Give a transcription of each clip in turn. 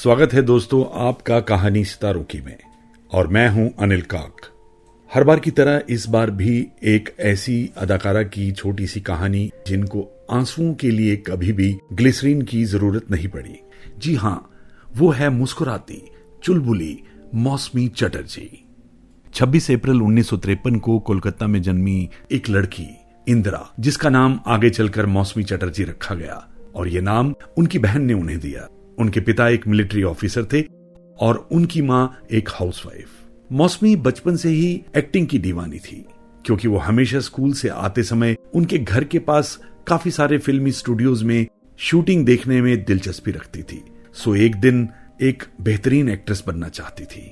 स्वागत है दोस्तों आपका कहानी सितारों की में, और मैं हूं अनिल काक। हर बार की तरह इस बार भी एक ऐसी अदाकारा की छोटी सी कहानी जिनको आंसुओं के लिए कभी भी ग्लिसरीन की जरूरत नहीं पड़ी। जी हां, वो है मुस्कुराती चुलबुली मौसमी चटर्जी। 26 अप्रैल 1953 को कोलकाता में जन्मी एक लड़की इंदिरा, जिसका नाम आगे चलकर मौसमी चटर्जी रखा गया, और ये नाम उनकी बहन ने उन्हें दिया। उनके पिता एक मिलिट्री ऑफिसर थे और उनकी मां एक हाउसवाइफ। मौसमी बचपन से ही एक्टिंग की दीवानी थी, क्योंकि वो हमेशा स्कूल से आते समय उनके घर के पास काफी सारे फिल्मी स्टूडियोज में शूटिंग देखने में दिलचस्पी रखती थी। सो एक दिन एक बेहतरीन एक्ट्रेस बनना चाहती थी।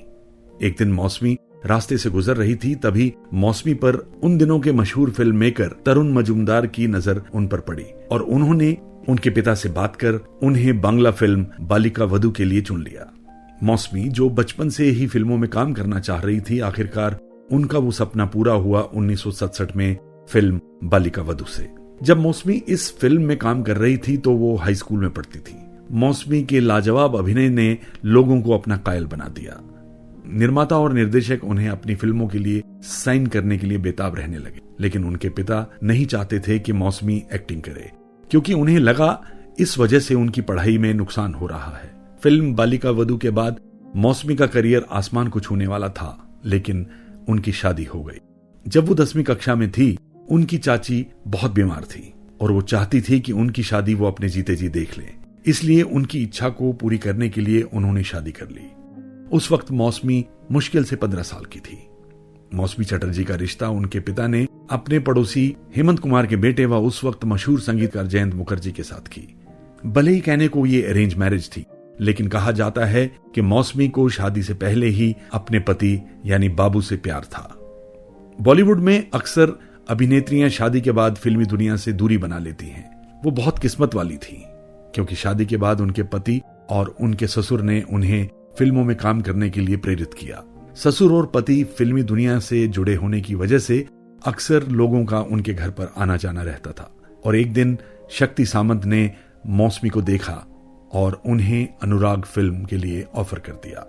एक दिन मौसमी रास्ते से गुजर रही थी, तभी मौसमी पर उन दिनों के मशहूर फिल्म मेकर तरुण मजूमदार की नजर उन पर पड़ी और उन्होंने उनके पिता से बात कर उन्हें बांग्ला फिल्म बालिका वधू के लिए चुन लिया। मौसमी, जो बचपन से ही फिल्मों में काम करना चाह रही थी, आखिरकार उनका वो सपना पूरा हुआ 1967 में फिल्म बालिका वधू से। जब मौसमी इस फिल्म में काम कर रही थी तो वो हाई स्कूल में पढ़ती थी। मौसमी के लाजवाब अभिनय ने लोगों को अपना कायल बना दिया। निर्माता और निर्देशक उन्हें अपनी फिल्मों के लिए साइन करने के लिए बेताब रहने लगे, लेकिन उनके पिता नहीं चाहते थे कि मौसमी एक्टिंग करे, क्योंकि उन्हें लगा इस वजह से उनकी पढ़ाई में नुकसान हो रहा है। फिल्म बालिका वधू के बाद मौसमी का करियर आसमान को छूने वाला था, लेकिन उनकी शादी हो गई। जब वो 10वीं कक्षा में थी, उनकी चाची बहुत बीमार थी और वो चाहती थी कि उनकी शादी वो अपने जीते जी देख लें। इसलिए उनकी इच्छा को पूरी करने के लिए उन्होंने शादी कर ली। उस वक्त मौसमी मुश्किल से 15 साल की थी। मौसमी चटर्जी का रिश्ता उनके पिता ने अपने पड़ोसी हेमंत कुमार के बेटे व उस वक्त मशहूर संगीतकार जयंत मुखर्जी के साथ की। भले ही कहने को ये अरेंज मैरिज थी, लेकिन कहा जाता है कि मौसमी को शादी से पहले ही अपने पति यानी बाबू से प्यार था। बॉलीवुड में अक्सर अभिनेत्रियां शादी के बाद फिल्मी दुनिया से दूरी बना लेती हैं। वो बहुत किस्मत वाली थी, क्योंकि शादी के बाद उनके पति और उनके ससुर ने उन्हें फिल्मों में काम करने के लिए प्रेरित किया। ससुर और पति फिल्मी दुनिया से जुड़े होने की वजह से अक्सर लोगों का उनके घर पर आना जाना रहता था, और एक दिन शक्ति सामंत ने मौसमी को देखा और उन्हें अनुराग फिल्म के लिए ऑफर कर दिया।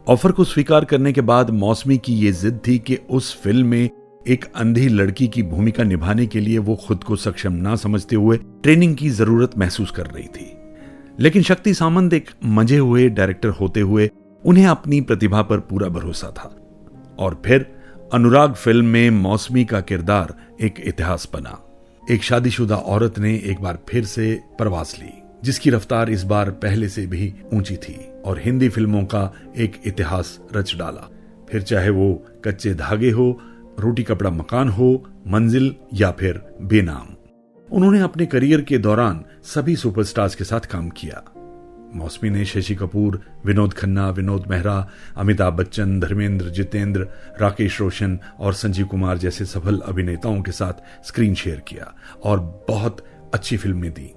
ऑफर को स्वीकार करने के बाद मौसमी की ये जिद थी कि उस फिल्म में एक अंधी लड़की की भूमिका निभाने के लिए वो खुद को सक्षम ना समझते हुए ट्रेनिंग की जरूरत महसूस कर रही थी। लेकिन शक्ति सामंत एक मंझे हुए डायरेक्टर होते हुए उन्हें अपनी प्रतिभा पर पूरा भरोसा था, और फिर अनुराग फिल्म में मौसमी का किरदार एक इतिहास बना। एक शादीशुदा औरत ने एक बार फिर से प्रवास ली, जिसकी रफ्तार इस बार पहले से भी ऊंची थी और हिंदी फिल्मों का एक इतिहास रच डाला। फिर चाहे वो कच्चे धागे हो, रोटी कपड़ा मकान हो, मंजिल या फिर बेनाम। उन्होंने अपने करियर के दौरान सभी सुपरस्टार्स के साथ काम किया। मौसमी ने शशि कपूर, विनोद खन्ना, विनोद मेहरा, अमिताभ बच्चन, धर्मेंद्र, जितेंद्र, राकेश रोशन और संजीव कुमार जैसे सफल अभिनेताओं के साथ स्क्रीन शेयर किया और बहुत अच्छी फिल्में दी।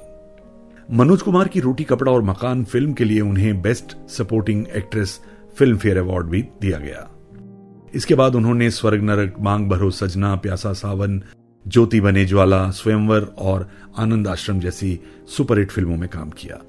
मनोज कुमार की रोटी कपड़ा और मकान फिल्म के लिए उन्हें best supporting actress film fair award भी दिया गया। इसके बाद उन्होंने स्वर्ग नरक, मांग भरो सजना, प्यासा सावन, ज्योति बने ज्वाला, स्वयंवर और आनंद आश्रम जैसी सुपरहिट फिल्मों में काम किया।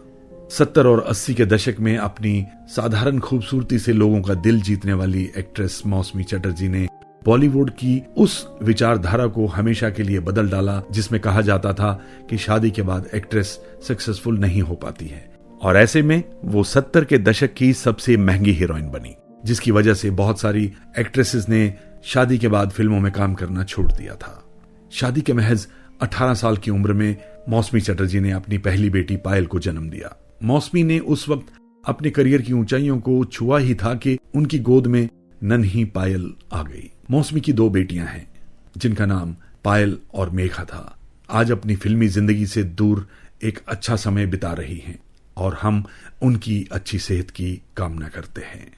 70 और 80 के दशक में अपनी साधारण खूबसूरती से लोगों का दिल जीतने वाली एक्ट्रेस मौसमी चटर्जी ने बॉलीवुड की उस विचारधारा को हमेशा के लिए बदल डाला, जिसमें कहा जाता था कि शादी के बाद एक्ट्रेस सक्सेसफुल नहीं हो पाती है। और ऐसे में वो 70 के दशक की सबसे महंगी हीरोइन बनी, जिसकी वजह से बहुत सारी एक्ट्रेसेस ने शादी के बाद फिल्मों में काम करना छोड़ दिया था। शादी के महज 18 साल की उम्र में मौसमी चटर्जी ने अपनी पहली बेटी पायल को जन्म दिया। मौसमी ने उस वक्त अपने करियर की ऊंचाइयों को छुआ ही था कि उनकी गोद में नन्ही पायल आ गई। मौसमी की 2 बेटियां हैं, जिनका नाम पायल और मेघा था। आज अपनी फिल्मी जिंदगी से दूर एक अच्छा समय बिता रही हैं और हम उनकी अच्छी सेहत की कामना करते हैं।